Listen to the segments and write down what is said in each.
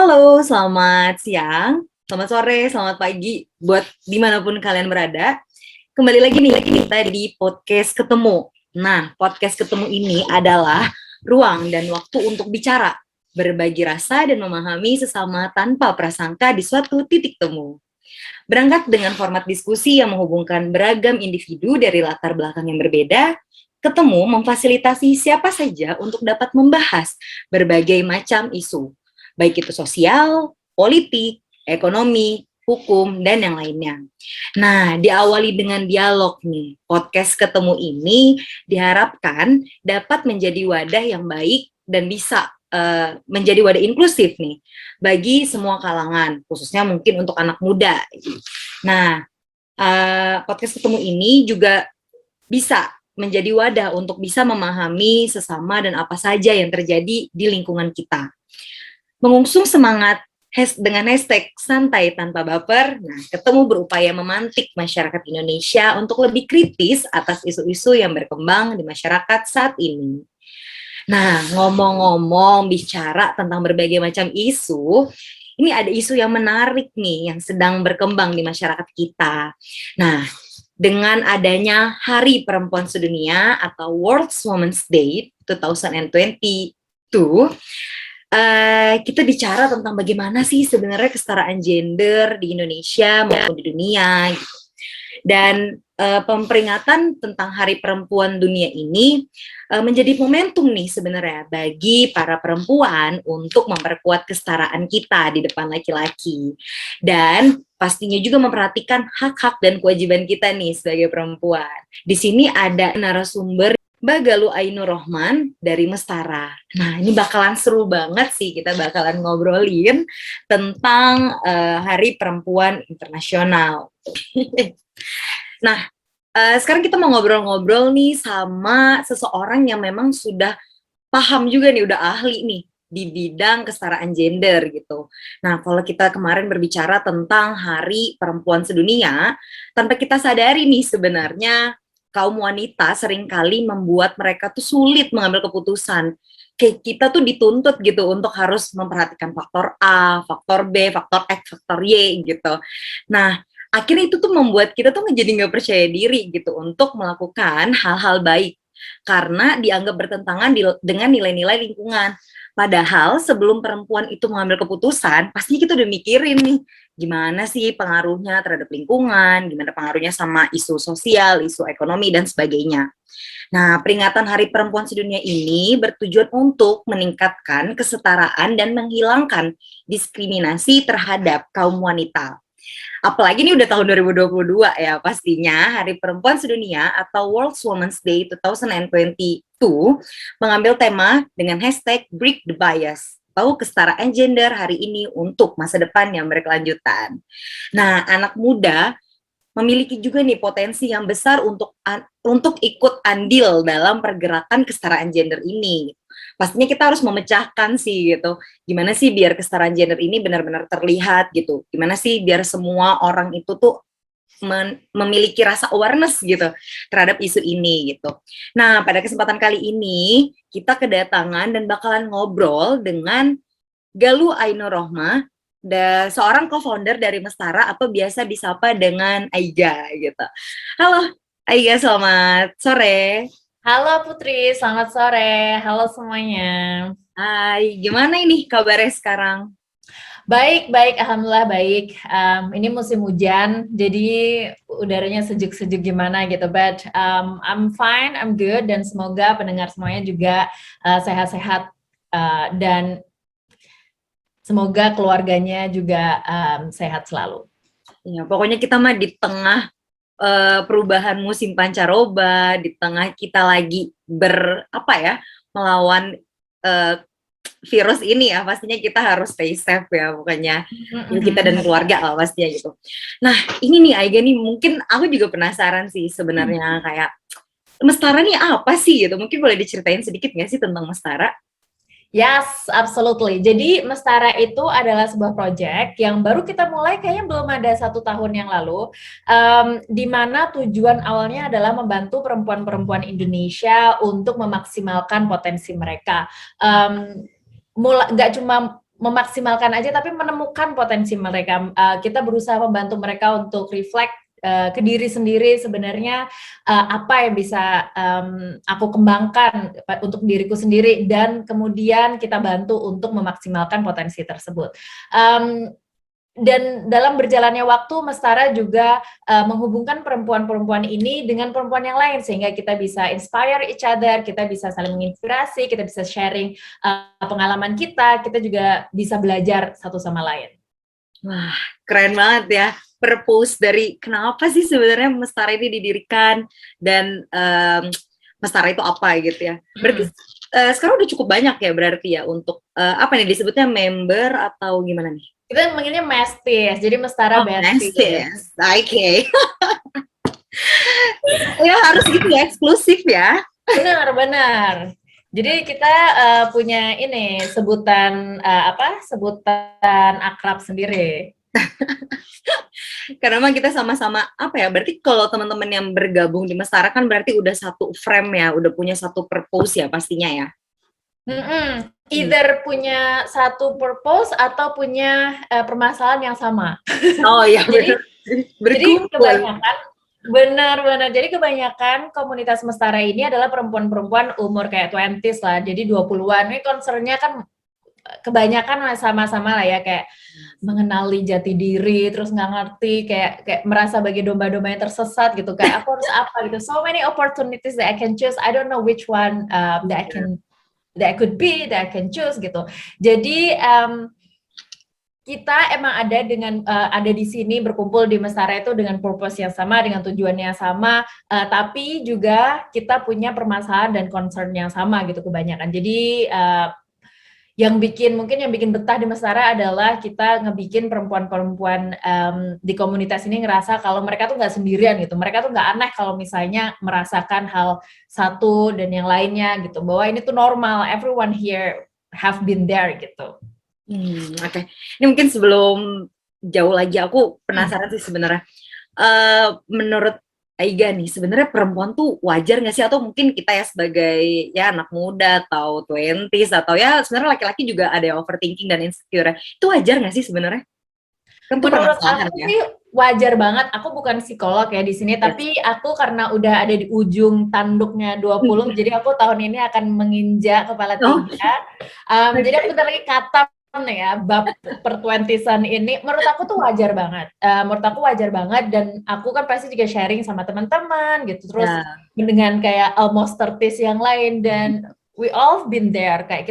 Halo, selamat siang, selamat sore, selamat pagi, buat dimanapun kalian berada. Kembali lagi nih kita di podcast ketemu. Nah, podcast ketemu ini adalah ruang dan waktu untuk bicara, berbagi rasa dan memahami sesama tanpa prasangka di suatu titik temu. Berangkat dengan format diskusi yang menghubungkan beragam individu dari latar belakang yang berbeda, ketemu memfasilitasi siapa saja untuk dapat membahas berbagai macam isu, baik itu sosial, politik, ekonomi, hukum, dan yang lainnya. Nah, diawali dengan dialog nih, podcast ketemu ini diharapkan dapat menjadi wadah yang baik dan bisa menjadi wadah inklusif nih bagi semua kalangan, khususnya mungkin untuk anak muda. Nah, podcast ketemu ini juga bisa menjadi wadah untuk bisa memahami sesama dan apa saja yang terjadi di lingkungan kita. Mengusung semangat dengan hashtag santai tanpa baper, nah ketemu berupaya memantik masyarakat Indonesia untuk lebih kritis atas isu-isu yang berkembang di masyarakat saat ini. Nah, ngomong-ngomong bicara tentang berbagai macam isu, ini ada isu yang menarik nih yang sedang berkembang di masyarakat kita. Nah, dengan adanya Hari Perempuan Sedunia atau World Women's Day 2022, kita bicara tentang bagaimana sih sebenarnya kesetaraan gender di Indonesia maupun di dunia gitu. Dan peringatan tentang Hari Perempuan Dunia ini menjadi momentum nih sebenarnya bagi para perempuan untuk memperkuat kesetaraan kita di depan laki-laki. Dan pastinya juga memperhatikan hak-hak dan kewajiban kita nih sebagai perempuan. Di sini ada narasumber Mbak Galuh Ainur Rohman dari Mestara. Nah, ini bakalan seru banget sih, kita bakalan ngobrolin tentang Hari Perempuan Internasional. Nah, sekarang kita mau ngobrol-ngobrol nih sama seseorang yang memang sudah paham juga nih, udah ahli nih di bidang kesetaraan gender gitu. Nah, kalau kita kemarin berbicara tentang Hari Perempuan Sedunia, tanpa kita sadari nih sebenarnya kaum wanita seringkali membuat mereka tuh sulit mengambil keputusan. Kayak kita tuh dituntut gitu untuk harus memperhatikan faktor A, faktor B, faktor X, faktor Y gitu. Nah, akhirnya itu tuh membuat kita tuh jadi nggak percaya diri gitu untuk melakukan hal-hal baik karena dianggap bertentangan dengan nilai-nilai lingkungan. Padahal sebelum perempuan itu mengambil keputusan, pasti kita udah mikirin nih, gimana sih pengaruhnya terhadap lingkungan, gimana pengaruhnya sama isu sosial, isu ekonomi, dan sebagainya. Nah, peringatan Hari Perempuan Sedunia ini bertujuan untuk meningkatkan kesetaraan dan menghilangkan diskriminasi terhadap kaum wanita. Apalagi ini udah tahun 2022 ya, pastinya Hari Perempuan Sedunia atau World Women's Day 2022 mengambil tema dengan hashtag Break the Bias atau kesetaraan gender hari ini untuk masa depan yang berkelanjutan. Nah, anak muda memiliki juga nih potensi yang besar untuk ikut andil dalam pergerakan kesetaraan gender ini. Pastinya kita harus memecahkan sih gitu. Gimana sih biar kesetaraan gender ini benar-benar terlihat gitu. Gimana sih biar semua orang itu tuh memiliki rasa awareness gitu terhadap isu ini gitu. Nah, pada kesempatan kali ini kita kedatangan dan bakalan ngobrol dengan Galuh Ainur Rohman, seorang co-founder dari Mestara atau biasa disapa dengan Aiga gitu. Halo Aiga, selamat sore. Halo Putri, selamat sore. Halo semuanya. Hai, gimana ini kabarnya sekarang? Baik, alhamdulillah baik. Ini musim hujan, jadi udaranya sejuk-sejuk gimana gitu. But I'm fine, I'm good, dan semoga pendengar semuanya juga sehat-sehat dan semoga keluarganya juga sehat selalu. Ya, pokoknya kita mah di tengah perubahan musim pancaroba, di tengah kita lagi melawan virus ini ya, pastinya kita harus stay safe ya, pokoknya kita dan keluarga lah pastinya gitu. Nah, ini nih Aiga nih, mungkin aku juga penasaran sih sebenarnya kayak Mestara nih apa sih gitu, mungkin boleh diceritain sedikit nggak sih tentang Mestara? Yes, absolutely. Jadi Mestara itu adalah sebuah proyek yang baru kita mulai, kayaknya belum ada 1 tahun yang lalu, di mana tujuan awalnya adalah membantu perempuan-perempuan Indonesia untuk memaksimalkan potensi mereka. Nggak cuma memaksimalkan aja, tapi menemukan potensi mereka. Kita berusaha membantu mereka untuk reflect ke diri sendiri sebenarnya apa yang bisa aku kembangkan untuk diriku sendiri, dan kemudian kita bantu untuk memaksimalkan potensi tersebut. Dan dalam berjalannya waktu, Mestara juga menghubungkan perempuan-perempuan ini dengan perempuan yang lain, sehingga kita bisa inspire each other, kita bisa saling menginspirasi, kita bisa sharing pengalaman kita juga bisa belajar satu sama lain. Wah, keren banget ya. Purpose dari kenapa sih sebenarnya Mestara ini didirikan, dan Mestara itu apa gitu ya. Berarti sekarang udah cukup banyak ya berarti ya untuk apa nih disebutnya, member atau gimana nih? Kita manggilnya Mestis, jadi Mestara Besties. Mestis, oke. Ya harus gitu ya, eksklusif ya. Benar. Jadi kita punya ini sebutan sebutan akrab sendiri. Karena memang kita sama-sama apa ya, berarti kalau teman-teman yang bergabung di Mestara kan berarti udah satu frame ya, udah punya satu purpose ya pastinya ya. Either punya satu purpose atau punya permasalahan yang sama. Oh iya, jadi kebanyakan benar. Jadi kebanyakan komunitas Mestara ini adalah perempuan-perempuan umur kayak 20s lah, jadi 20-an. Ini concernnya kan kebanyakan sama-sama lah ya, kayak mengenali jati diri, terus nggak ngerti, kayak merasa bagi domba-domba yang tersesat gitu, kayak aku harus apa gitu. So many opportunities that I can choose, I don't know which one that I could be, that I can choose gitu. Jadi kita emang ada di sini berkumpul di Mestara itu dengan purpose yang sama, dengan tujuan yang sama, tapi juga kita punya permasalahan dan concern yang sama gitu kebanyakan. Jadi yang bikin betah di Mestara adalah kita ngebikin perempuan-perempuan di komunitas ini ngerasa kalau mereka tuh nggak sendirian gitu, mereka tuh nggak aneh kalau misalnya merasakan hal satu dan yang lainnya gitu, bahwa ini tuh normal, everyone here have been there gitu. Oke. Ini mungkin sebelum jauh lagi, aku penasaran sih sebenarnya. Menurut Aiga nih, sebenarnya perempuan tuh wajar nggak sih, atau mungkin kita ya sebagai ya anak muda atau 20s, atau ya sebenarnya laki-laki juga ada yang overthinking dan insecure, itu wajar nggak sih sebenarnya? Kan menurut aku sih wajar banget. Aku bukan psikolog ya di sini, tapi aku karena udah ada di ujung tanduknya 20, jadi aku tahun ini akan menginjak kepala 3. Jadi aku bentar lagi katam ya bab per-20-an ini. Menurut aku tuh wajar banget. Dan aku kan pasti juga sharing sama teman-teman gitu. Terus dengan kayak almost 30s yang lain, dan we all been there. Kayak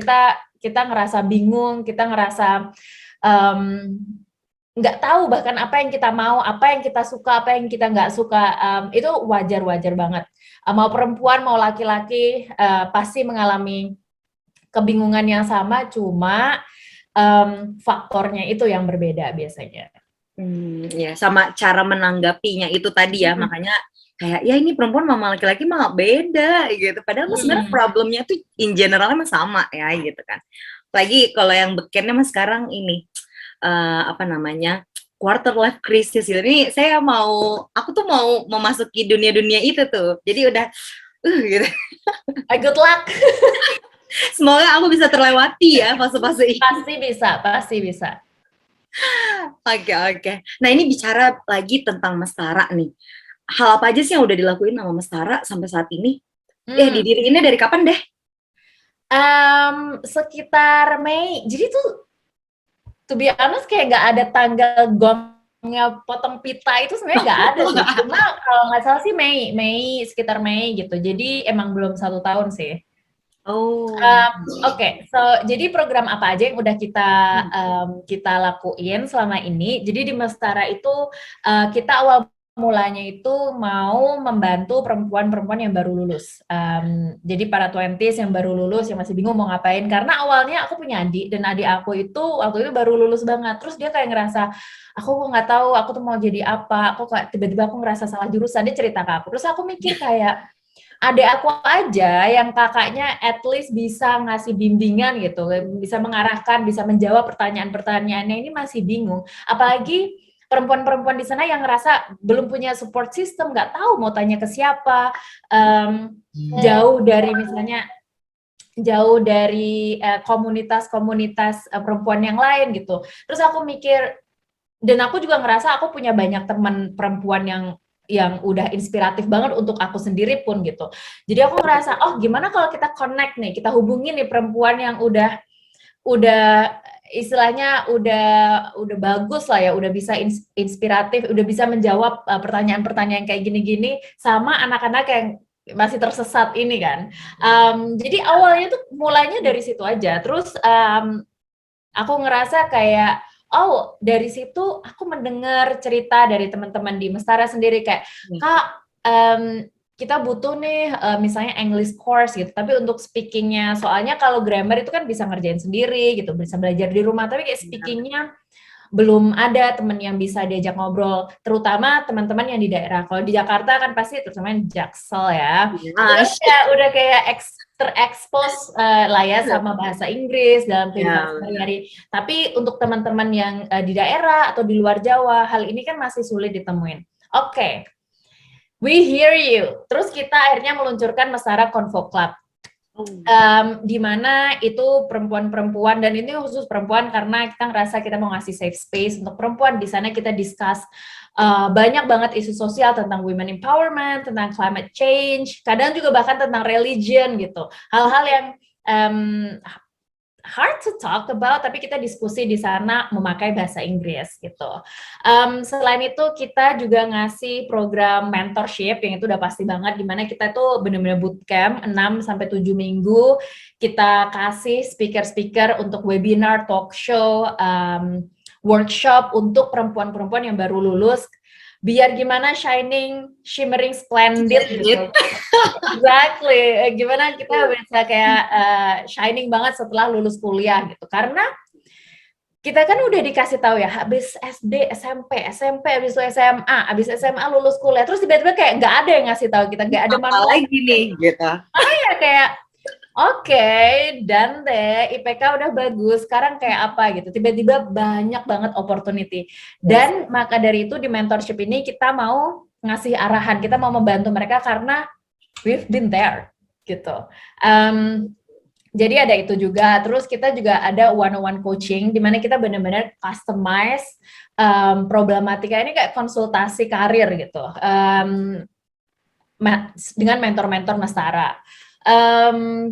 kita ngerasa bingung, kita ngerasa nggak tahu bahkan apa yang kita mau, apa yang kita suka, apa yang kita nggak suka. Itu wajar banget. Mau perempuan, mau laki-laki, pasti mengalami kebingungan yang sama, cuma faktornya itu yang berbeda biasanya. Ya, sama cara menanggapinya itu tadi ya, makanya kayak ya ini perempuan sama laki-laki mah beda gitu. Padahal sebenarnya problemnya tuh in generalnya mah sama ya gitu kan. Apalagi kalau yang bekennya mah sekarang ini quarter life crisis gitu. Ini aku tuh mau memasuki dunia-dunia itu tuh. Jadi udah gitu. Good luck. Semoga aku bisa terlewati ya fase-fase ini. Pasti bisa. Oke. Nah, ini bicara lagi tentang Mestara nih. Hal apa aja sih yang udah dilakuin sama Mestara sampai saat ini? Didiriinnya dari kapan deh? Sekitar Mei. Jadi tuh to be honest kayak nggak ada tanggal gongnya potong pita itu sebenarnya nggak ada sih. Cuma kalau nggak salah sih sekitar Mei gitu. Jadi emang belum 1 tahun sih. Oke. So jadi program apa aja yang udah kita lakuin selama ini? Jadi di Mestara itu kita awal mulanya itu mau membantu perempuan-perempuan yang baru lulus. Jadi para 20s yang baru lulus, yang masih bingung mau ngapain. Karena awalnya aku punya adik, dan adik aku itu waktu itu baru lulus banget. Terus dia kayak ngerasa, aku nggak tahu aku tuh mau jadi apa. Aku kayak tiba-tiba aku ngerasa salah jurusan. Dia cerita ke aku. Terus aku mikir kayak, adik aku aja yang kakaknya at least bisa ngasih bimbingan gitu, bisa mengarahkan, bisa menjawab pertanyaan-pertanyaannya, ini masih bingung. Apalagi perempuan-perempuan di sana yang ngerasa belum punya support system, nggak tahu mau tanya ke siapa, jauh dari misalnya jauh dari komunitas-komunitas perempuan yang lain gitu. Terus aku mikir, dan aku juga ngerasa aku punya banyak teman perempuan yang udah inspiratif banget untuk aku sendiri pun gitu. Jadi aku ngerasa, oh gimana kalau kita connect nih, kita hubungin nih perempuan yang udah istilahnya udah bagus lah ya, udah bisa inspiratif, udah bisa menjawab pertanyaan-pertanyaan kayak gini-gini sama anak-anak yang masih tersesat ini kan. Jadi awalnya tuh mulainya dari situ aja. Terus aku ngerasa kayak, oh dari situ aku mendengar cerita dari teman-teman di Mestara sendiri kayak, Kak, kita butuh nih misalnya English course gitu, tapi untuk speakingnya, soalnya kalau grammar itu kan bisa ngerjain sendiri gitu, bisa belajar di rumah, tapi kayak speakingnya belum ada teman yang bisa diajak ngobrol, terutama teman-teman yang di daerah. Kalau di Jakarta kan pasti terutama yang Jaksel ya, udah kayak terekspos lah ya sama bahasa Inggris dalam kehidupan sehari-hari. Tapi untuk teman-teman yang di daerah atau di luar Jawa, hal ini kan masih sulit ditemuin. Oke. We hear you. Terus kita akhirnya meluncurkan Mestara Convo Club. Di mana itu perempuan-perempuan, dan ini khusus perempuan karena kita ngerasa kita mau ngasih safe space untuk perempuan. Di sana kita discuss banyak banget isu sosial tentang women empowerment, tentang climate change, kadang juga bahkan tentang religion gitu. Hal-hal yang hard to talk about, tapi kita diskusi di sana memakai bahasa Inggris gitu. Selain itu kita juga ngasih program mentorship yang itu udah pasti banget, dimana kita tuh benar-benar bootcamp 6-7 minggu, kita kasih speaker-speaker untuk webinar, talk show, workshop untuk perempuan-perempuan yang baru lulus, biar gimana shimmering, splendid gitu. Exactly. Gimana kita bisa kayak shining banget setelah lulus kuliah gitu. Karena kita kan udah dikasih tahu ya, habis SD, SMP, habis itu SMA, habis SMA lulus kuliah, terus tiba-tiba kayak nggak ada yang ngasih tahu kita, nggak ada manual lagi nih gitu. Ya kayak oke, dan deh IPK udah bagus, sekarang kayak apa gitu, tiba-tiba banyak banget opportunity. Dan maka dari itu di mentorship ini kita mau ngasih arahan, kita mau membantu mereka karena we've been there gitu. Jadi ada itu juga. Terus kita juga ada one-on-one coaching, di mana kita benar-benar customize problematika ini kayak konsultasi karir gitu, dengan mentor-mentor Mestara.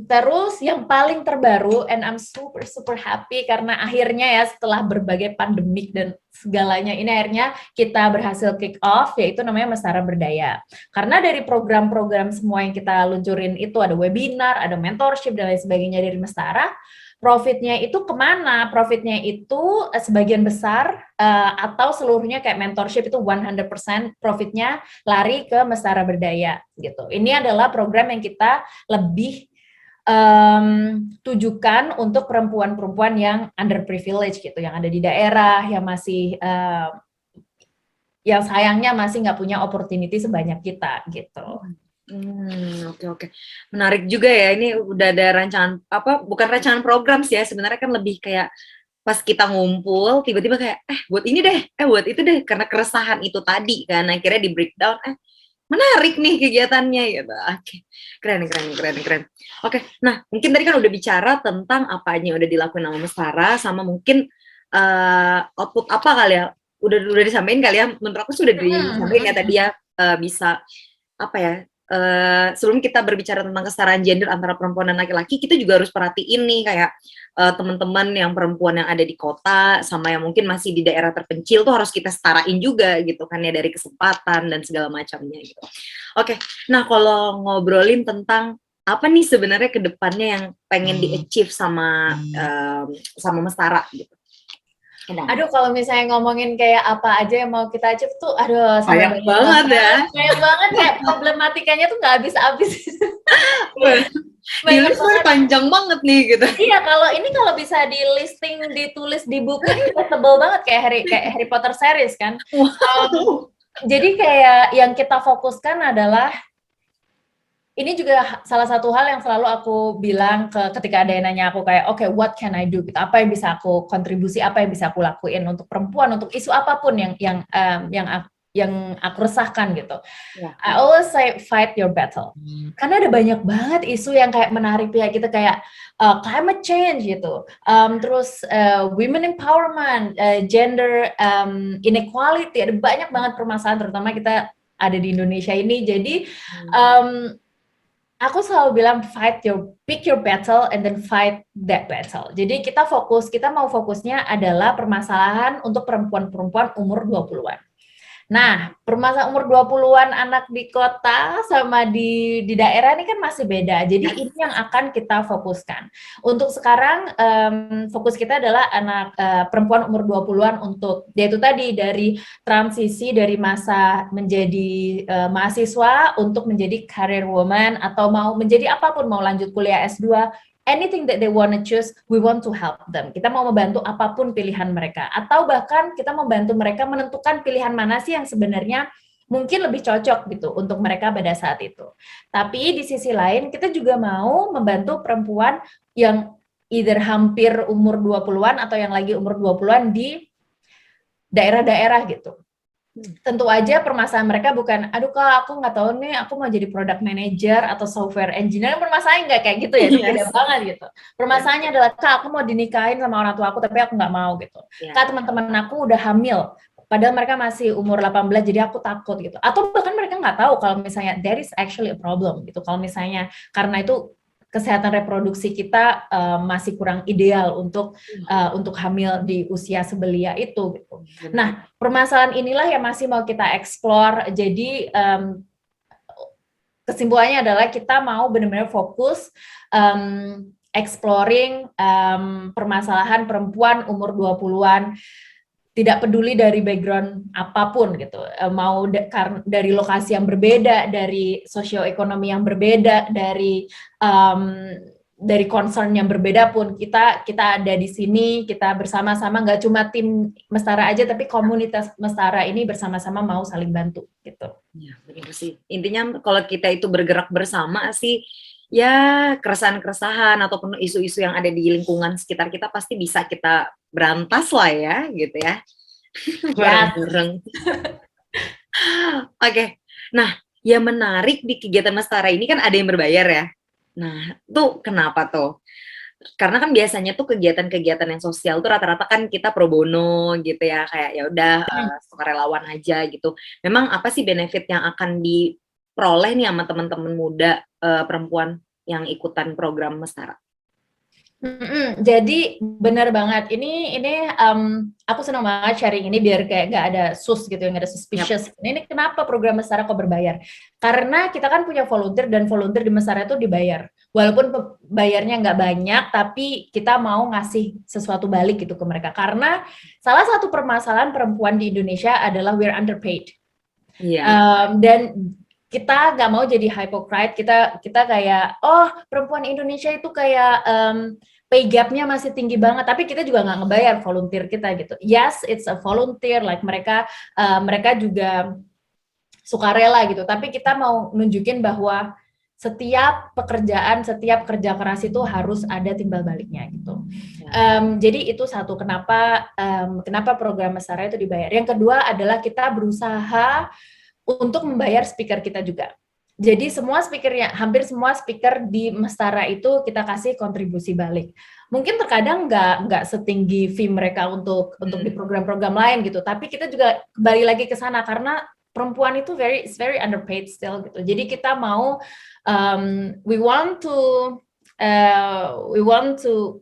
Terus yang paling terbaru, and I'm super happy karena akhirnya ya setelah berbagai pandemik dan segalanya ini akhirnya kita berhasil kick off, yaitu namanya Mestara Berdaya. Karena dari program-program semua yang kita luncurin itu ada webinar, ada mentorship dan lain sebagainya dari Mestara. Profitnya itu kemana? Profitnya itu sebagian besar atau seluruhnya kayak mentorship itu 100% profitnya lari ke Mestara Berdaya gitu. Ini adalah program yang kita lebih tujukan untuk perempuan-perempuan yang underprivileged gitu, yang ada di daerah, yang masih yang sayangnya masih nggak punya opportunity sebanyak kita gitu. Oke. Menarik juga ya, ini udah ada rancangan, bukan rancangan program sih ya, sebenarnya kan lebih kayak pas kita ngumpul, tiba-tiba kayak, buat ini deh, buat itu deh, karena keresahan itu tadi kan, akhirnya di breakdown, menarik nih kegiatannya gitu. Oke, keren. Oke, nah mungkin tadi kan udah bicara tentang apa aja yang udah dilakuin sama Mestara, sama mungkin output apa kali ya, udah disampaikan kali ya, menurut aku sudah disampaikan ya tadi ya, bisa apa ya, sebelum kita berbicara tentang kesetaraan gender antara perempuan dan laki-laki, kita juga harus perhatiin nih kayak teman-teman yang perempuan yang ada di kota sama yang mungkin masih di daerah terpencil tuh harus kita setarain juga gitu kan ya, dari kesempatan dan segala macamnya gitu. Oke, nah kalau ngobrolin tentang apa nih sebenarnya kedepannya yang pengen di-achieve sama Mestara gitu. Aduh, kalau misalnya ngomongin kayak apa aja yang mau kita achieve tuh, aduh, sayang banget ya. Sayang banget, kayak problematikanya tuh nggak habis-habis. Panjang banget nih gitu. Iya, kalau bisa ditulis di buku ini udah tebel banget kayak Harry Potter series kan. Jadi kayak yang kita fokuskan adalah, ini juga salah satu hal yang selalu aku bilang ketika ada yang nanya aku kayak, oke, what can I do? Gitu, apa yang bisa aku kontribusi, apa yang bisa aku lakuin untuk perempuan, untuk isu apapun yang yang aku resahkan gitu. Ya. I always say fight your battle. Karena ada banyak banget isu yang kayak menarik pihak kita kayak climate change gitu. Terus women empowerment, gender inequality, ada banyak banget permasalahan terutama kita ada di Indonesia ini. Jadi aku selalu bilang pick your battle and then fight that battle. Jadi kita mau fokusnya adalah permasalahan untuk perempuan-perempuan umur 20-an. Nah, permasalahan umur 20-an anak di kota sama di daerah ini kan masih beda. Jadi ini yang akan kita fokuskan. Untuk sekarang fokus kita adalah anak perempuan umur 20-an untuk yaitu tadi dari transisi dari masa menjadi mahasiswa untuk menjadi career woman atau mau menjadi apapun, mau lanjut kuliah S2, anything that they want to choose, we want to help them. Kita mau membantu apapun pilihan mereka. Atau bahkan kita membantu mereka menentukan pilihan mana sih yang sebenarnya mungkin lebih cocok gitu untuk mereka pada saat itu. Tapi di sisi lain, kita juga mau membantu perempuan yang either hampir umur 20-an atau yang lagi umur 20-an di daerah-daerah gitu. Tentu aja permasalahan mereka bukan, aduh Kak, aku nggak tahu nih, aku mau jadi product manager atau software engineer. Permasalahannya nggak kayak gitu ya, itu beda banget gitu. Permasalahannya adalah, Kak, aku mau dinikahin sama orang tua aku, tapi aku nggak mau gitu. Kak, teman-teman aku udah hamil, padahal mereka masih umur 18, jadi aku takut gitu. Atau bahkan mereka nggak tahu kalau misalnya there is actually a problem gitu. Kalau misalnya karena itu kesehatan reproduksi kita masih kurang ideal untuk hamil di usia sebelia itu gitu. Nah, permasalahan inilah yang masih mau kita explore. Jadi kesimpulannya adalah kita mau benar-benar fokus exploring permasalahan perempuan umur 20-an, tidak peduli dari background apapun gitu, mau dari lokasi yang berbeda, dari sosioekonomi yang berbeda, dari concern yang berbeda pun kita ada di sini, kita bersama-sama, nggak cuma tim Mestara aja, tapi komunitas Mestara ini bersama-sama mau saling bantu gitu. Ya, benar sih. Intinya kalau kita itu bergerak bersama sih, ya keresahan-keresahan ataupun isu-isu yang ada di lingkungan sekitar kita pasti bisa kita berantas lah ya, gitu ya. Bareng-bareng. Oke. Nah, yang menarik di kegiatan Mestara ini kan ada yang berbayar ya. Nah, tuh kenapa tuh? Karena kan biasanya tuh kegiatan-kegiatan yang sosial tuh rata-rata kan kita pro bono gitu ya, kayak ya udah sukarelawan aja gitu. Memang apa sih benefit yang akan diperoleh nih sama teman-teman muda perempuan yang ikutan program Mestara? Jadi benar banget. Ini aku senang banget sharing ini biar kayak gak ada sus gitu, yang ada suspicious. Yep. Ini kenapa program Mestara kok berbayar? Karena kita kan punya volunteer dan volunteer di Mestara itu dibayar. Walaupun bayarnya nggak banyak, tapi kita mau ngasih sesuatu balik gitu ke mereka. Karena salah satu permasalahan perempuan di Indonesia adalah we're underpaid. Yeah. Dan kita nggak mau jadi hypocrite. Kita kayak, oh perempuan Indonesia itu kayak pay gap-nya masih tinggi banget, tapi kita juga nggak ngebayar volunteer kita gitu. Yes, it's a volunteer, like mereka juga sukarela gitu, tapi kita mau nunjukin bahwa setiap pekerjaan, setiap kerja keras itu harus ada timbal baliknya gitu. Jadi itu satu, kenapa program Mestara itu dibayar. Yang kedua adalah kita berusaha untuk membayar speaker kita juga. Jadi hampir semua speaker di Mestara itu kita kasih kontribusi balik. Mungkin terkadang nggak setinggi fee mereka untuk di program-program lain gitu. Tapi kita juga kembali lagi ke sana karena perempuan itu very underpaid still gitu. Jadi kita mau we want to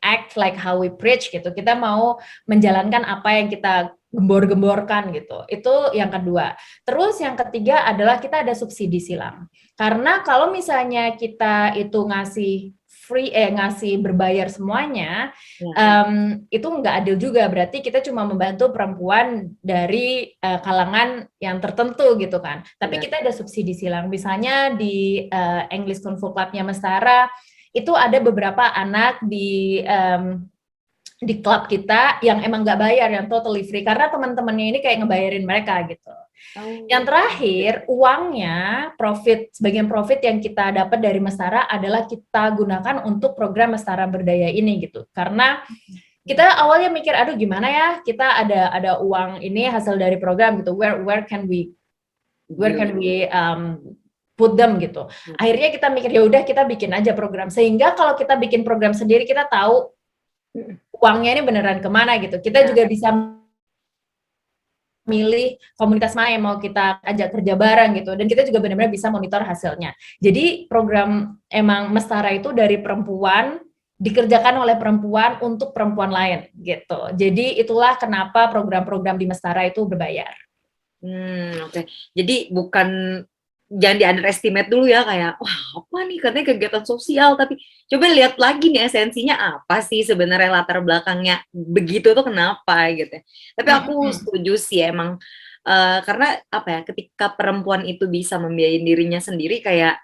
act like how we preach gitu. Kita mau menjalankan apa yang kita gembor-gemborkan gitu. Itu yang kedua. Terus yang ketiga adalah kita ada subsidi silang. Karena kalau misalnya kita itu ngasih berbayar semuanya, itu nggak adil juga. Berarti kita cuma membantu perempuan dari kalangan yang tertentu gitu kan. Tapi kita ada subsidi silang. Misalnya di English Kung Fu Club-nya Mestara, itu ada beberapa anak di klub kita yang emang nggak bayar, yang totally free, karena teman-temannya ini kayak ngebayarin mereka gitu. Yang terakhir, uangnya, sebagian profit yang kita dapat dari Mestara adalah kita gunakan untuk program Mestara Berdaya ini gitu. Karena kita awalnya mikir, aduh gimana ya, kita ada uang ini hasil dari program gitu, where can we put them gitu. Akhirnya kita mikir ya udah kita bikin aja program, sehingga kalau kita bikin program sendiri kita tahu uangnya ini beneran kemana gitu. Kita juga bisa milih komunitas mana yang mau kita ajak kerja bareng gitu, dan kita juga benar-benar bisa monitor hasilnya. Jadi program emang Mestara itu dari perempuan, dikerjakan oleh perempuan untuk perempuan lain gitu. Jadi itulah kenapa program-program di Mestara itu berbayar. Oke. Jadi jangan di underestimate dulu ya, kayak wah apa nih katanya kegiatan sosial, tapi coba lihat lagi nih esensinya apa sih sebenarnya, latar belakangnya begitu tuh kenapa gitu ya. Tapi aku setuju sih emang karena apa ya, ketika perempuan itu bisa membiayai dirinya sendiri, kayak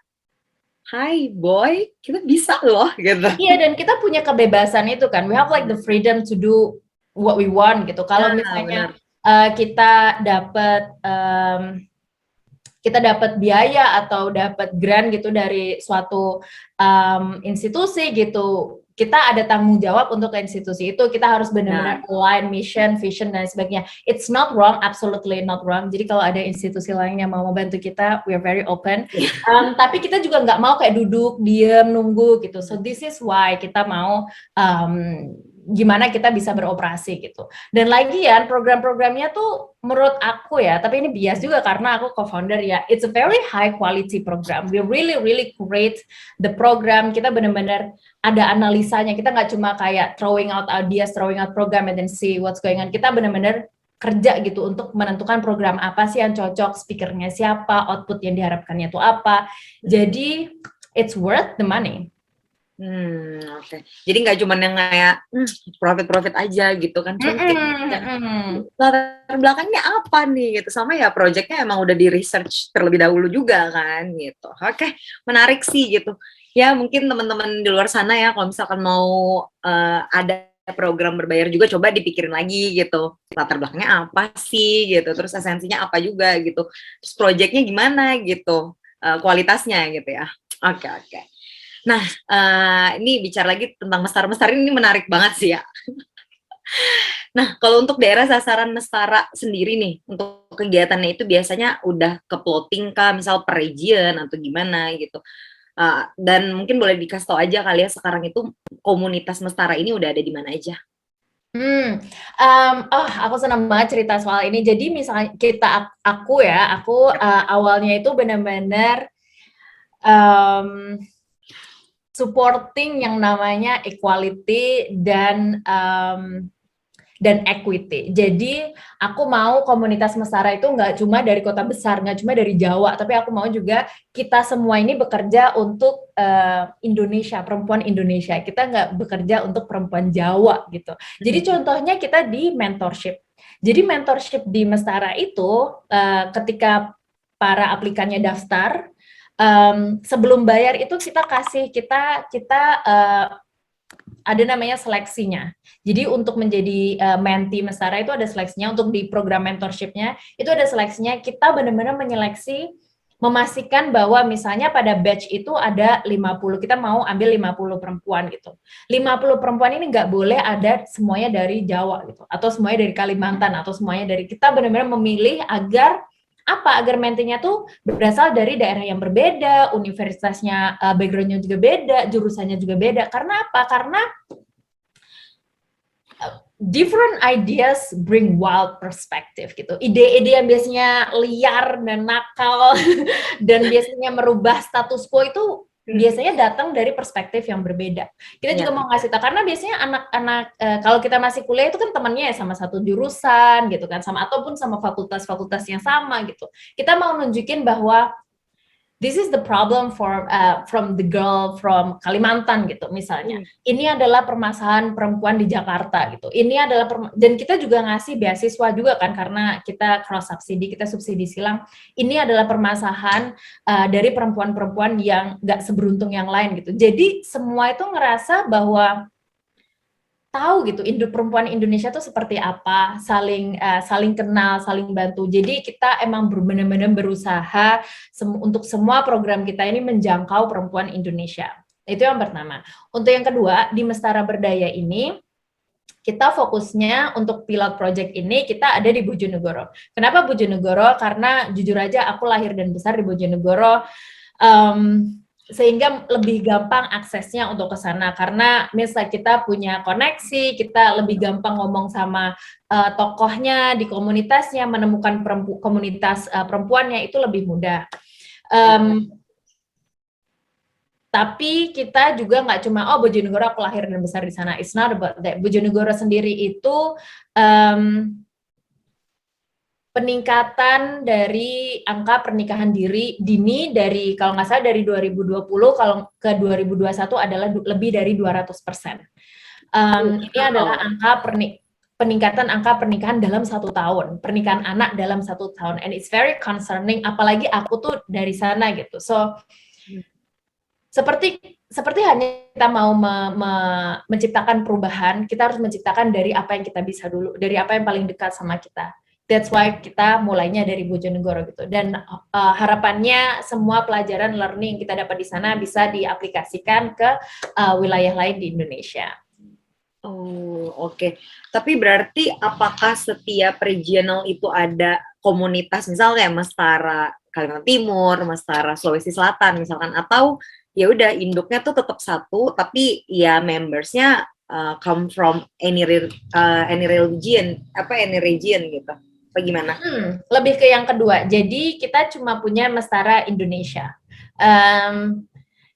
hai boy, kita bisa loh gitu. Iya, dan kita punya kebebasan itu kan, we have like the freedom to do what we want gitu. Kalau misalnya kita dapat biaya atau dapat grant gitu dari suatu institusi gitu, kita ada tanggung jawab untuk ke institusi itu. Kita harus benar-benar align mission, vision, dan sebagainya. It's not wrong, absolutely not wrong. Jadi kalau ada institusi lain yang mau membantu kita, we are very open. Tapi kita juga nggak mau kayak duduk, diem, nunggu gitu. So this is why kita mau gimana kita bisa beroperasi gitu. Dan lagian program-programnya tuh menurut aku ya, tapi ini bias juga karena aku co-founder ya, it's a very high quality program. We really create the program. Kita benar-benar ada analisanya. Kita nggak cuma kayak throwing out ideas, throwing out program and then see what's going on. Kita benar-benar kerja gitu untuk menentukan program apa sih yang cocok, speakernya siapa, output yang diharapkannya itu apa. Jadi it's worth the money. Oke. Jadi nggak cuma yang kayak profit aja gitu kan, latar belakangnya apa nih gitu, sama ya projectnya emang udah di research terlebih dahulu juga kan gitu. Oke, menarik sih gitu ya. Mungkin teman-teman di luar sana ya, kalau misalkan mau ada program berbayar juga, coba dipikirin lagi gitu, latar belakangnya apa sih gitu, terus esensinya apa juga gitu, terus projectnya gimana gitu, kualitasnya gitu ya. Oke. Nah, ini bicara lagi tentang Mestara ini menarik banget sih ya. Nah, kalau untuk daerah sasaran Mestara sendiri nih, untuk kegiatannya itu biasanya udah ke plotting kah, misal per region atau gimana gitu. Dan mungkin boleh dikasih tau aja kali ya, sekarang itu komunitas Mestara ini udah ada di mana aja? Aku senang banget cerita soal ini. Jadi misalnya aku awalnya itu benar-benar supporting yang namanya equality dan equity. Jadi aku mau komunitas Mestara itu nggak cuma dari kota besar, nggak cuma dari Jawa, tapi aku mau juga kita semua ini bekerja untuk Indonesia, perempuan Indonesia. Kita nggak bekerja untuk perempuan Jawa gitu. Jadi contohnya kita di mentorship. Jadi mentorship di Mestara itu ketika para aplikannya daftar, sebelum bayar itu kita ada namanya seleksinya. Jadi untuk menjadi mentee Mestara itu ada seleksinya. Untuk di program mentorshipnya itu ada seleksinya. Kita benar-benar menyeleksi, memastikan bahwa misalnya pada batch itu ada 50, kita mau ambil 50 perempuan gitu. 50 perempuan ini nggak boleh ada semuanya dari Jawa gitu, atau semuanya dari Kalimantan, atau semuanya dari, kita benar-benar memilih agar mentee-nya tuh berasal dari daerah yang berbeda, universitasnya background-nya juga beda, jurusannya juga beda. Karena apa? Karena different ideas bring wild perspective gitu. Ide-ide yang biasanya liar dan nakal dan biasanya merubah status quo itu biasanya datang dari perspektif yang berbeda. Kita juga mau ngasih tahu, karena biasanya anak-anak kalau kita masih kuliah itu kan temannya ya sama satu jurusan gitu kan, sama ataupun sama fakultas-fakultas yang sama gitu. Kita mau nunjukin bahwa this is the problem from the girl from Kalimantan gitu misalnya. Ini adalah permasalahan perempuan di Jakarta gitu. Ini adalah dan kita juga ngasih beasiswa juga kan, karena kita cross subsidi, kita subsidi silang. Ini adalah permasalahan dari perempuan-perempuan yang nggak seberuntung yang lain gitu. Jadi semua itu ngerasa bahwa tahu gitu perempuan Indonesia tuh seperti apa, saling kenal, saling bantu. Jadi kita emang benar-benar berusaha untuk semua program kita ini menjangkau perempuan Indonesia. Itu yang pertama. Untuk yang kedua, di Mestara Berdaya ini kita fokusnya untuk pilot project ini kita ada di Bojonegoro. Kenapa Bojonegoro? Karena jujur aja aku lahir dan besar di Bojonegoro, sehingga lebih gampang aksesnya untuk ke sana. Karena misalnya kita punya koneksi, kita lebih gampang ngomong sama tokohnya di komunitasnya, menemukan komunitas perempuannya itu lebih mudah. Tapi kita juga nggak cuma, oh Bojonegoro aku lahir dan besar di sana. It's not about that. Bojonegoro sendiri itu peningkatan dari angka pernikahan dini dari, kalau nggak salah dari 2020, kalau ke 2021 adalah lebih dari 200%. Ini adalah angka peningkatan angka pernikahan dalam 1 tahun, pernikahan anak dalam 1 tahun. And it's very concerning, apalagi aku tuh dari sana gitu. So, seperti hanya kita mau menciptakan perubahan, kita harus menciptakan dari apa yang kita bisa dulu, dari apa yang paling dekat sama kita. That's why kita mulainya dari Bojonegoro gitu. Dan harapannya semua pelajaran learning yang kita dapat di sana bisa diaplikasikan ke wilayah lain di Indonesia. Oh, oke. Tapi berarti apakah setiap regional itu ada komunitas, misalnya kayak Mestara Kalimantan Timur, Mestara Sulawesi Selatan misalkan, atau ya udah induknya tuh tetap satu, tapi ya membersnya come from any religion, any region gitu. Bagaimana? Lebih ke yang kedua. Jadi kita cuma punya Mestara Indonesia.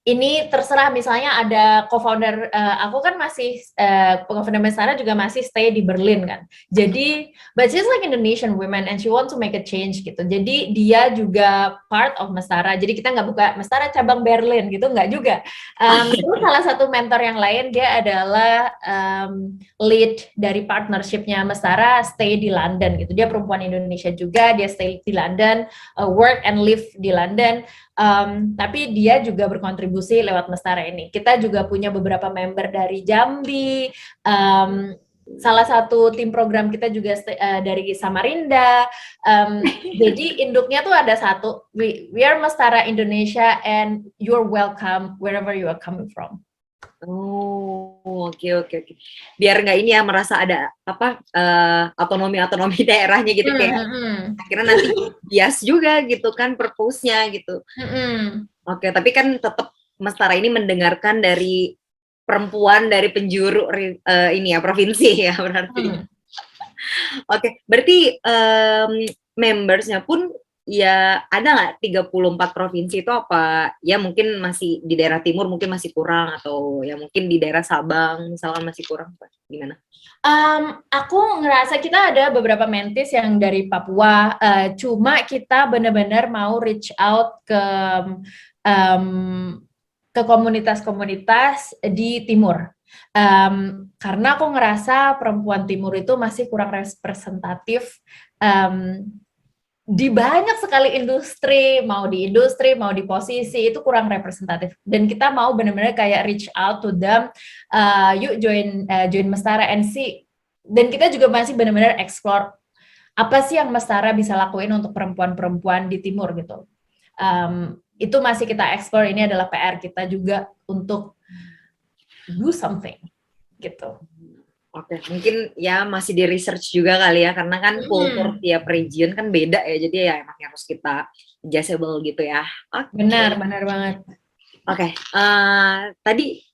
Ini terserah, misalnya ada co-founder, aku kan masih, co-founder Mestara juga masih stay di Berlin kan. Jadi, but she's like Indonesian women and she want to make a change gitu. Jadi dia juga part of Mestara. Jadi kita nggak buka Mestara cabang Berlin gitu, nggak juga. Terus salah satu mentor yang lain, dia adalah lead dari partnershipnya Mestara, stay di London gitu. Dia perempuan Indonesia juga, dia stay di London, work and live di London. Tapi dia juga berkontribusi lewat Mestara ini. Kita juga punya beberapa member dari Jambi, salah satu tim program kita juga dari Samarinda. Jadi induknya tuh ada satu, we are Mestara Indonesia and you're welcome wherever you are coming from. Oh, oke. Biar nggak ini ya, merasa ada apa otonomi daerahnya gitu, kayak akhirnya nanti bias juga gitu kan purpose-nya gitu. Oke, tapi kan tetap Mestara ini mendengarkan dari perempuan dari penjuru ini ya, provinsi ya berarti. Oke, berarti membersnya pun ya ada nggak 34 provinsi itu, apa ya mungkin masih di daerah timur mungkin masih kurang, atau ya mungkin di daerah Sabang misalkan masih kurang, gimana? Aku ngerasa kita ada beberapa mentis yang dari Papua, cuma kita benar-benar mau reach out ke komunitas-komunitas di timur. Karena aku ngerasa perempuan timur itu masih kurang representatif di banyak sekali industri, mau di posisi itu kurang representatif. Dan kita mau benar-benar kayak reach out to them, yuk join Mestara and see. Dan kita juga masih benar-benar explore apa sih yang Mestara bisa lakuin untuk perempuan-perempuan di timur gitu. Itu masih kita explore, ini adalah PR kita juga untuk do something gitu. Oke, mungkin ya masih di research juga kali ya, karena kan kultur tiap region kan beda ya, jadi ya emang harus kita adjustable gitu ya. Benar banget. Oke, tadi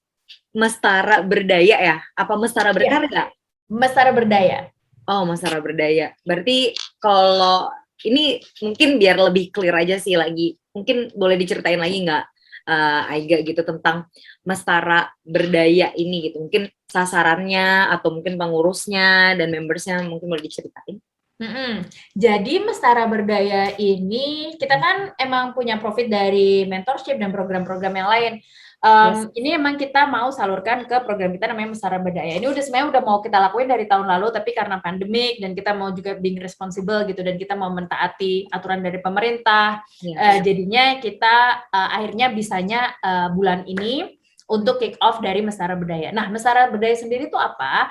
Mestara Berdaya ya? Apa Mestara Berkarya? Mestara Berdaya. Oh, Mestara Berdaya. Berarti kalau ini mungkin biar lebih clear aja sih lagi, mungkin boleh diceritain lagi nggak, Aiga gitu, tentang Mestara Berdaya ini gitu, mungkin sasarannya atau mungkin pengurusnya dan membersnya, mungkin boleh diceritain. Jadi Mestara Berdaya ini kita kan emang punya profit dari mentorship dan program-program yang lain. Ini emang kita mau salurkan ke program kita namanya Mestara Berdaya. Ini sebenarnya udah mau kita lakuin dari tahun lalu, tapi karena pandemik dan kita mau juga being responsible gitu, dan kita mau mentaati aturan dari pemerintah, jadinya kita akhirnya bisanya bulan ini untuk kick off dari Mestara Berdaya. Nah, Mestara Berdaya sendiri itu apa?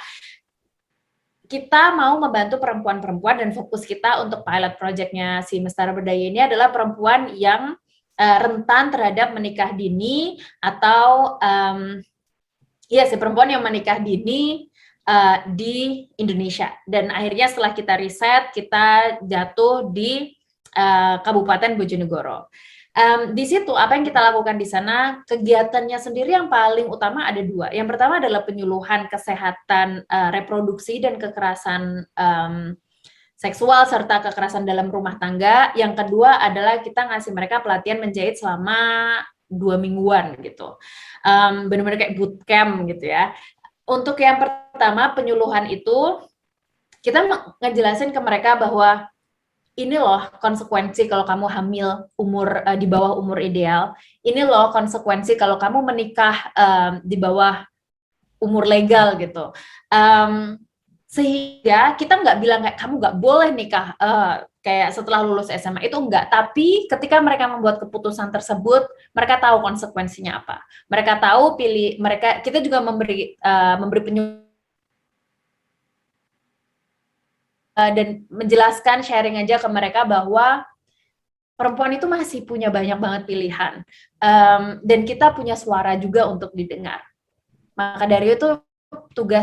Kita mau membantu perempuan-perempuan, dan fokus kita untuk pilot project-nya si Mestara Berdaya ini adalah perempuan yang rentan terhadap menikah dini, atau si perempuan yang menikah dini di Indonesia. Dan akhirnya setelah kita riset, kita jatuh di Kabupaten Bojonegoro. Di situ apa yang kita lakukan di sana, kegiatannya sendiri yang paling utama ada dua. Yang pertama adalah penyuluhan kesehatan reproduksi dan kekerasan seksual serta kekerasan dalam rumah tangga. Yang kedua adalah kita ngasih mereka pelatihan menjahit selama 2 mingguan gitu. Benar-benar kayak bootcamp gitu ya. Untuk yang pertama penyuluhan itu kita ngejelasin ke mereka bahwa ini loh konsekuensi kalau kamu hamil di bawah umur ideal. Ini loh konsekuensi kalau kamu menikah di bawah umur legal gitu. Sehingga kita nggak bilang kayak kamu nggak boleh nikah kayak setelah lulus SMA, itu enggak. Tapi ketika mereka membuat keputusan tersebut, mereka tahu konsekuensinya apa. Mereka tahu kita juga memberi penyuluhan dan menjelaskan, sharing aja ke mereka bahwa perempuan itu masih punya banyak banget pilihan, dan kita punya suara juga untuk didengar. Maka dari itu tugas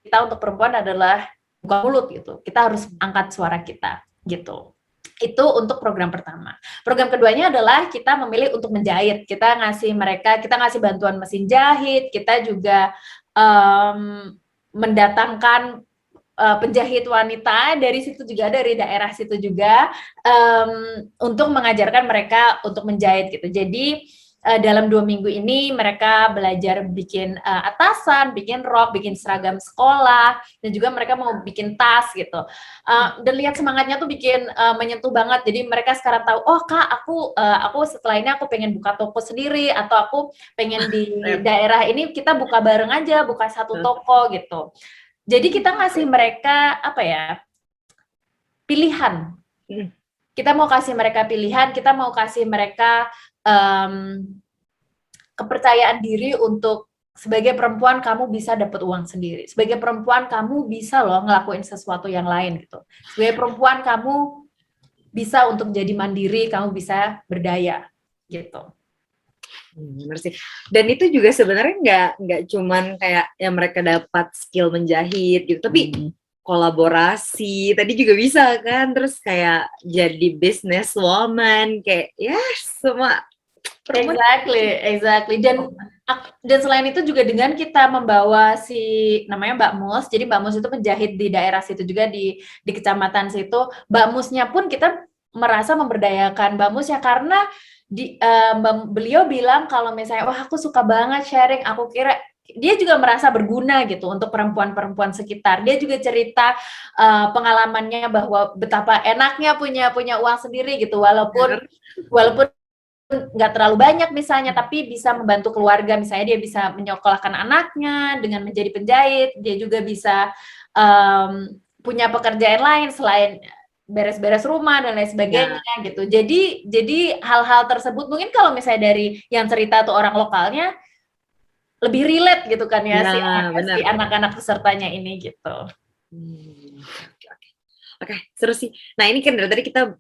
kita untuk perempuan adalah buka mulut gitu. Kita harus angkat suara kita gitu. Itu untuk program pertama. Program keduanya adalah kita memilih untuk menjahit. Kita ngasih bantuan mesin jahit. Kita juga mendatangkan penjahit wanita dari situ juga, dari daerah situ juga, untuk mengajarkan mereka untuk menjahit gitu. Jadi dalam 2 minggu ini mereka belajar bikin atasan, bikin rok, bikin seragam sekolah, dan juga mereka mau bikin tas gitu. Dan lihat semangatnya tuh bikin menyentuh banget. Jadi mereka sekarang tahu, oh Kak, aku setelah ini aku pengen buka toko sendiri, atau aku pengen di daerah ini kita buka bareng aja, buka satu toko gitu. Jadi kita ngasih mereka pilihan. Kita mau kasih mereka pilihan, kita mau kasih mereka kepercayaan diri untuk sebagai perempuan kamu bisa dapat uang sendiri. Sebagai perempuan kamu bisa loh ngelakuin sesuatu yang lain gitu. Sebagai perempuan kamu bisa untuk jadi mandiri, kamu bisa berdaya gitu. Benar sih. Dan itu juga sebenarnya nggak cuman kayak yang mereka dapat skill menjahit gitu, tapi kolaborasi tadi juga bisa kan, terus kayak jadi business woman, kayak ya semua perempuan. Exactly. Dan selain itu juga dengan kita membawa namanya Mbak Mus, jadi Mbak Mus itu penjahit di daerah situ juga, di kecamatan situ. Mbak Musnya pun kita merasa memberdayakan Mbak Mus ya, karena beliau bilang kalau misalnya, wah aku suka banget sharing, aku kira dia juga merasa berguna gitu untuk perempuan-perempuan sekitar. Dia juga cerita pengalamannya bahwa betapa enaknya punya uang sendiri gitu, walaupun nggak terlalu banyak misalnya, tapi bisa membantu keluarga. Misalnya dia bisa menyekolahkan anaknya dengan menjadi penjahit, dia juga bisa punya pekerjaan lain selain beres-beres rumah dan lain sebagainya gitu. Jadi hal-hal tersebut mungkin kalau misalnya dari yang cerita tuh orang lokalnya lebih relate gitu kan ya, si anak-anak pesertanya ini gitu. Oke, seru sih. Nah ini kan dari tadi kita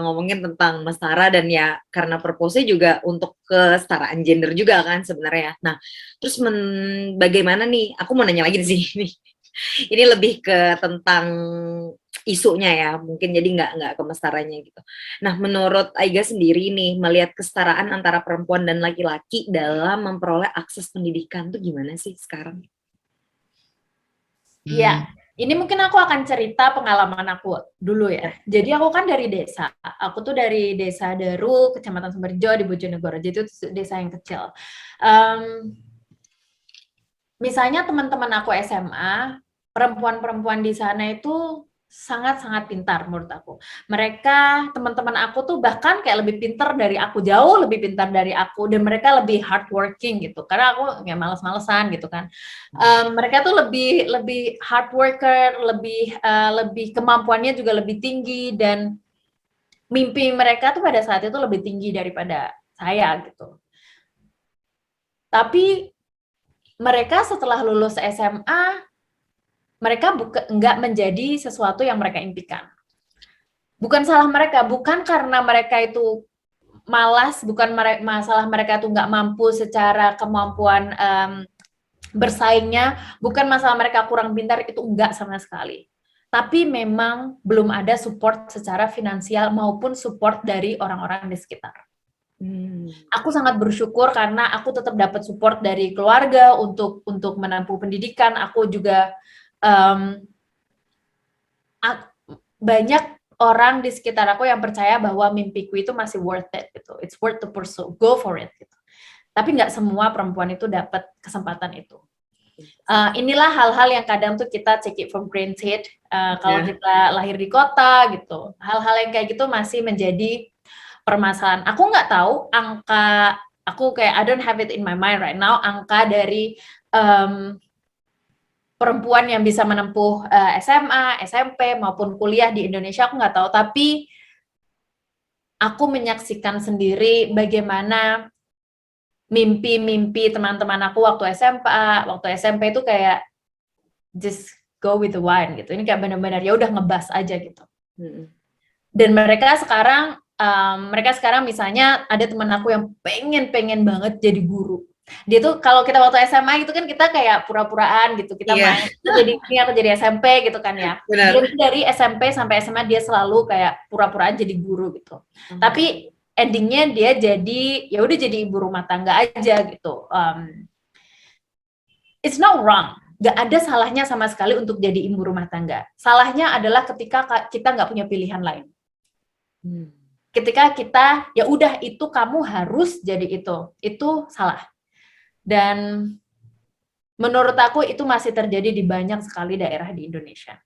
ngomongin tentang Mastara, dan ya karena purpose-nya juga untuk kesetaraan gender juga kan sebenarnya. Nah terus bagaimana nih, aku mau nanya lagi di sini. Ini lebih ke tentang isunya ya, mungkin jadi nggak ke Mastaranya gitu. Nah menurut Aiga sendiri nih, melihat kesetaraan antara perempuan dan laki-laki dalam memperoleh akses pendidikan tuh gimana sih sekarang? Iya. Ini mungkin aku akan cerita pengalaman aku dulu ya. Jadi aku kan dari desa. Aku tuh dari Desa Daru, Kecamatan Sumberjo di Bojonegoro. Jadi itu desa yang kecil. Misalnya teman-teman aku SMA, perempuan-perempuan di sana itu sangat-sangat pintar menurut aku. Mereka, teman-teman aku tuh bahkan kayak lebih pintar dari aku, jauh lebih pintar dari aku, dan mereka lebih hardworking gitu. Karena aku ya males-malesan gitu kan. Mereka tuh lebih hard worker, lebih kemampuannya juga lebih tinggi, dan mimpi mereka tuh pada saat itu lebih tinggi daripada saya gitu. Tapi mereka setelah lulus SMA, mereka nggak menjadi sesuatu yang mereka impikan. Bukan salah mereka, bukan karena mereka itu malas, bukan masalah mereka tuh nggak mampu secara kemampuan bersaingnya bukan masalah mereka kurang pintar, itu enggak sama sekali. Tapi memang belum ada support secara finansial maupun support dari orang-orang di sekitar. Aku sangat bersyukur karena aku tetap dapat support dari keluarga untuk menempuh pendidikan. Aku juga banyak orang di sekitar aku yang percaya bahwa mimpiku itu masih worth it gitu. It's worth to pursue, go for it gitu. Tapi nggak semua perempuan itu dapat kesempatan itu. Inilah hal-hal yang kadang tuh kita take it for granted kalau kita lahir di kota gitu. Hal-hal yang kayak gitu masih menjadi permasalahan. Aku nggak tahu angka, aku kayak I don't have it in my mind right now, angka dari perempuan yang bisa menempuh SMA, SMP maupun kuliah di Indonesia, aku nggak tahu. Tapi aku menyaksikan sendiri bagaimana mimpi-mimpi teman-teman aku waktu SMP itu kayak just go with the wind gitu. Ini kayak benar-benar ya udah ngebas aja gitu. Dan mereka sekarang misalnya ada teman aku yang pengen banget jadi guru. Dia tuh kalau kita waktu SMA gitu kan kita kayak pura-puraan gitu, kita main aku jadi SMP gitu kan ya. Dia dari SMP sampai SMA dia selalu kayak pura-puraan jadi guru gitu. Tapi endingnya dia ya udah jadi ibu rumah tangga aja gitu. It's not wrong. Gak ada salahnya sama sekali untuk jadi ibu rumah tangga. Salahnya adalah ketika kita nggak punya pilihan lain. Ketika kita ya udah itu kamu harus jadi itu salah. Dan menurut aku itu masih terjadi di banyak sekali daerah di Indonesia.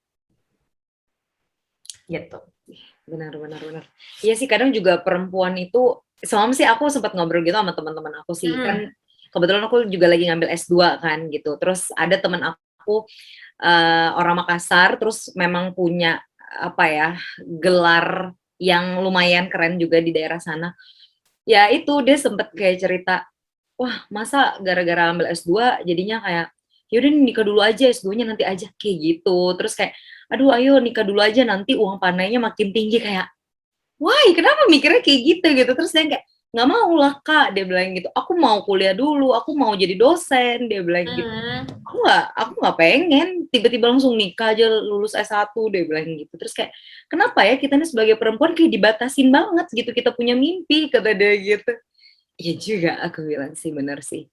Gitu. Benar. Iya sih, kadang juga perempuan itu, semalam sih aku sempat ngobrol gitu sama teman-teman aku sih, kan kebetulan aku juga lagi ngambil S2 kan gitu, terus ada teman aku orang Makassar, terus memang punya apa ya, gelar yang lumayan keren juga di daerah sana. Ya itu, dia sempet kayak cerita, wah masa gara-gara ambil S2 jadinya kayak, yaudah nikah dulu aja, S2-nya nanti aja, kayak gitu. Terus kayak, aduh ayo nikah dulu aja, nanti uang panainya makin tinggi. Kayak, why, kenapa mikirnya kayak gitu. Terus dia kayak, nggak mau lah kak, dia bilang gitu, aku mau kuliah dulu, aku mau jadi dosen, dia bilang gitu. Aku nggak pengen tiba-tiba langsung nikah aja lulus S1, dia bilang gitu. Terus kayak, kenapa ya kita nih sebagai perempuan kayak dibatasin banget gitu, kita punya mimpi, kata dia gitu. Iya juga, aku bilang sih, bener sih.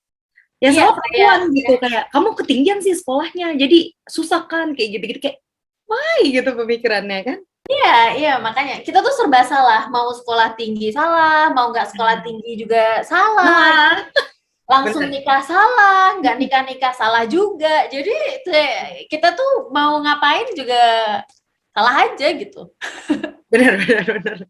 Ya salah perempuan gitu, kayak kamu ketinggian sih sekolahnya, jadi susah kan, kayak gitu-gitu, kayak why gitu pemikirannya kan. Iya, makanya kita tuh serba salah, mau sekolah tinggi salah, mau nggak sekolah tinggi juga salah, langsung nikah salah, nggak nikah salah juga, jadi kita tuh mau ngapain juga salah aja gitu. Benar.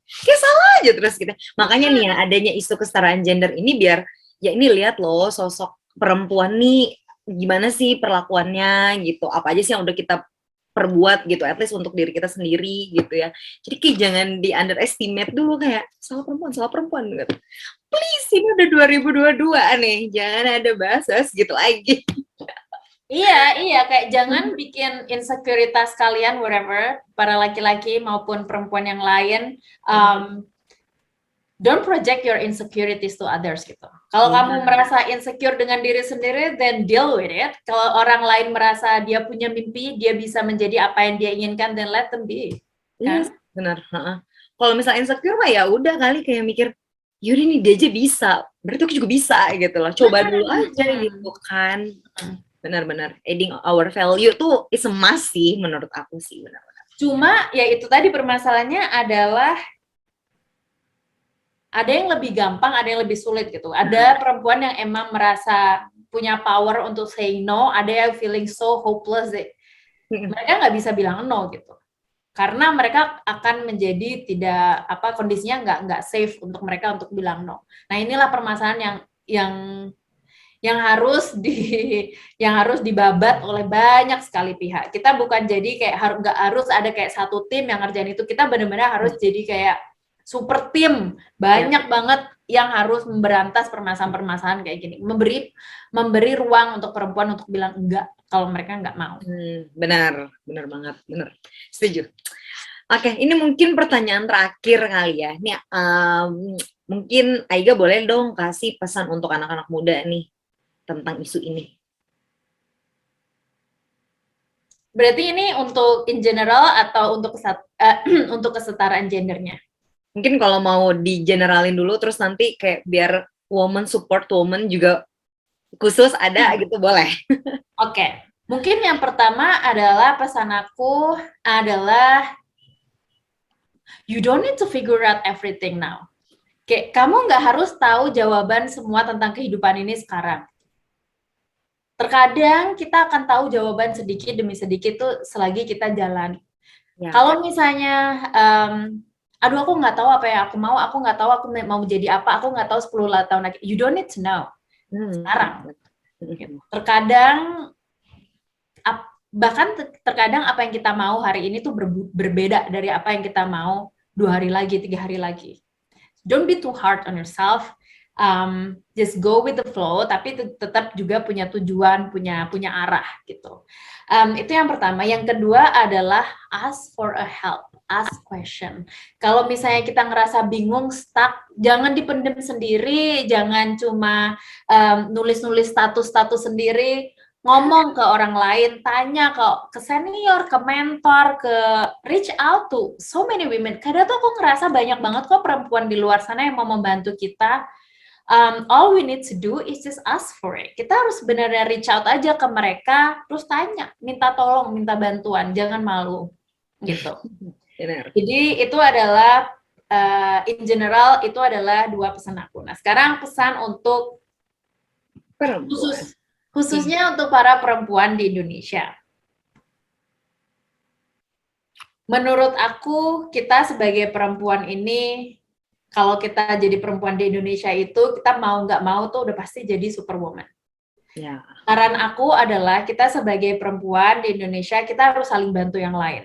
Kayak salah aja terus kita. Makanya nih ya, adanya isu kesetaraan gender ini biar, ya ini lihat loh sosok perempuan nih gimana sih perlakuannya gitu, apa aja sih yang udah kita perbuat gitu, at least untuk diri kita sendiri gitu ya. Jadi kayak jangan di underestimate dulu kayak salah perempuan gitu. Please, ini udah 2022 nih, jangan ada bahas gitu lagi. Iya, kayak jangan bikin insekuritas kalian whatever, para laki-laki maupun perempuan yang lain, don't project your insecurities to others gitu. Kalau kamu merasa insecure dengan diri sendiri, then deal with it. Kalau orang lain merasa dia punya mimpi, dia bisa menjadi apa yang dia inginkan, then let them be. Iya, benar. Kalau misalnya insecure mah ya udah kali kayak mikir, yaudah nih dia aja bisa, berarti aku juga bisa gitu loh. Coba dulu aja gitu kan. Benar. Adding our value tuh is a must sih menurut aku sih, benar-benar. Cuma ya itu tadi permasalahannya adalah ada yang lebih gampang, ada yang lebih sulit gitu. Ada perempuan yang emang merasa punya power untuk say no, ada yang feeling so hopeless that mereka nggak bisa bilang no gitu. Karena mereka akan menjadi tidak kondisinya nggak safe untuk mereka untuk bilang no. Nah inilah permasalahan yang harus dibabat oleh banyak sekali pihak. Kita bukan jadi kayak nggak harus ada kayak satu tim yang ngerjain itu. Kita benar-benar harus jadi kayak super tim, banyak banget yang harus memberantas permasalahan-permasalahan kayak gini, memberi ruang untuk perempuan untuk bilang enggak kalau mereka nggak mau. Benar banget, benar, setuju. Oke, ini mungkin pertanyaan terakhir kali ya. Nih, mungkin Aiga boleh dong kasih pesan untuk anak-anak muda nih tentang isu ini. Berarti ini untuk in general atau untuk untuk kesetaraan gendernya? Mungkin kalau mau di generalin dulu, terus nanti kayak biar woman support woman juga khusus ada gitu, boleh. Oke. Mungkin yang pertama adalah pesan aku adalah you don't need to figure out everything now. Kayak kamu nggak harus tahu jawaban semua tentang kehidupan ini sekarang. Terkadang kita akan tahu jawaban sedikit demi sedikit tuh selagi kita jalan. Ya. Kalau misalnya, aduh aku nggak tahu apa yang aku nggak tahu aku mau jadi apa, aku nggak tahu 10 tahun lagi. You don't need to know sekarang. Terkadang bahkan terkadang apa yang kita mau hari ini tuh berbeda dari apa yang kita mau 2 hari lagi, 3 hari lagi. Don't be too hard on yourself. Just go with the flow, tapi tetap juga punya tujuan, punya arah gitu. Itu yang pertama. Yang kedua adalah ask for a help, ask question. Kalau misalnya kita ngerasa bingung, stuck, jangan dipendam sendiri, jangan cuma nulis-nulis status sendiri. Ngomong ke orang lain, tanya ke senior, ke mentor, ke reach out to so many women. Kadang tuh aku ngerasa banyak banget kok perempuan di luar sana yang mau membantu kita. All we need to do is just ask for it. Kita harus benar-benar reach out aja ke mereka, terus tanya, minta tolong, minta bantuan, jangan malu, gitu. Jadi itu adalah in general itu adalah 2 pesan aku. Nah sekarang pesan untuk khususnya untuk para perempuan di Indonesia. Menurut aku, kita sebagai perempuan ini, kalau kita jadi perempuan di Indonesia itu, kita mau nggak mau tuh udah pasti jadi superwoman. Ya. Saran aku adalah kita sebagai perempuan di Indonesia, kita harus saling bantu yang lain.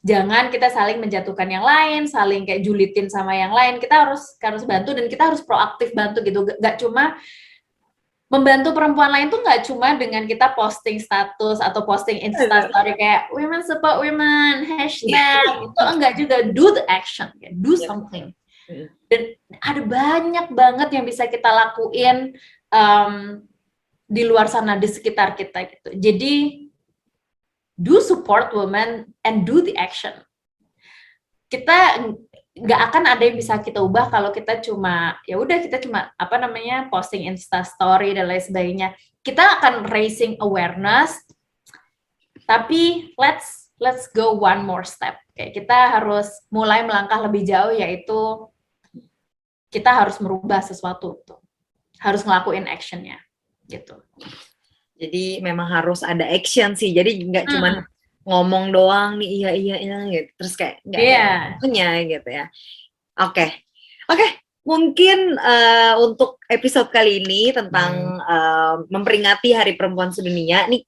Jangan kita saling menjatuhkan yang lain, saling kayak julitin sama yang lain. Kita harus bantu dan kita harus proaktif bantu gitu. Nggak cuma membantu perempuan lain tuh nggak cuma dengan kita posting status atau posting Instastory kayak women support women, hashtag, itu enggak juga, do the action, do something. Dan ada banyak banget yang bisa kita lakuin di luar sana, di sekitar kita gitu. Jadi do support women and do the action. Kita nggak akan ada yang bisa kita ubah kalau kita cuma posting Insta story dan lain sebagainya. Kita akan raising awareness, tapi let's go one more step. Kayak kita harus mulai melangkah lebih jauh, yaitu kita harus merubah sesuatu tuh. Harus ngelakuin actionnya gitu. Jadi memang harus ada action sih. Jadi nggak cuma ngomong doang nih iya gitu. Terus kayak nggak ada punya gitu ya. Oke. Mungkin untuk episode kali ini tentang memperingati Hari Perempuan Sedunia nih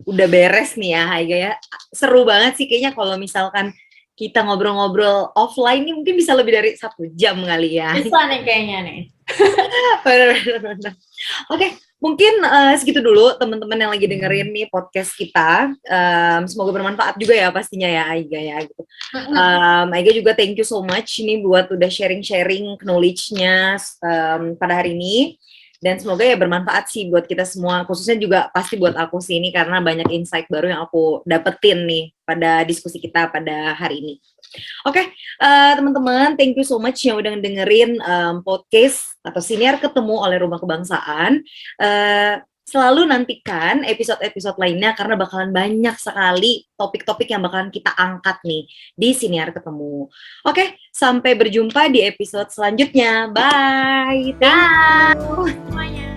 udah beres nih ya, Haiga ya. Seru banget sih kayaknya kalau misalkan kita ngobrol-ngobrol offline nih mungkin bisa lebih dari 1 jam kali ya. Bisa nih kayaknya nih. Bener. Oke. Mungkin segitu dulu teman-teman yang lagi dengerin nih podcast kita. Semoga bermanfaat juga ya pastinya ya Aiga ya gitu. Aiga juga thank you so much ini buat udah sharing knowledge-nya pada hari ini. Dan semoga ya bermanfaat sih buat kita semua, khususnya juga pasti buat aku sih ini karena banyak insight baru yang aku dapetin nih pada diskusi kita pada hari ini. Oke, teman-teman, thank you so much yang udah dengerin podcast atau Siniar Ketemu oleh Rumah Kebangsaan. Selalu nantikan episode-episode lainnya karena bakalan banyak sekali topik-topik yang bakalan kita angkat nih di Siniar Ketemu. Oke, sampai berjumpa di episode selanjutnya. Bye. Bye semuanya.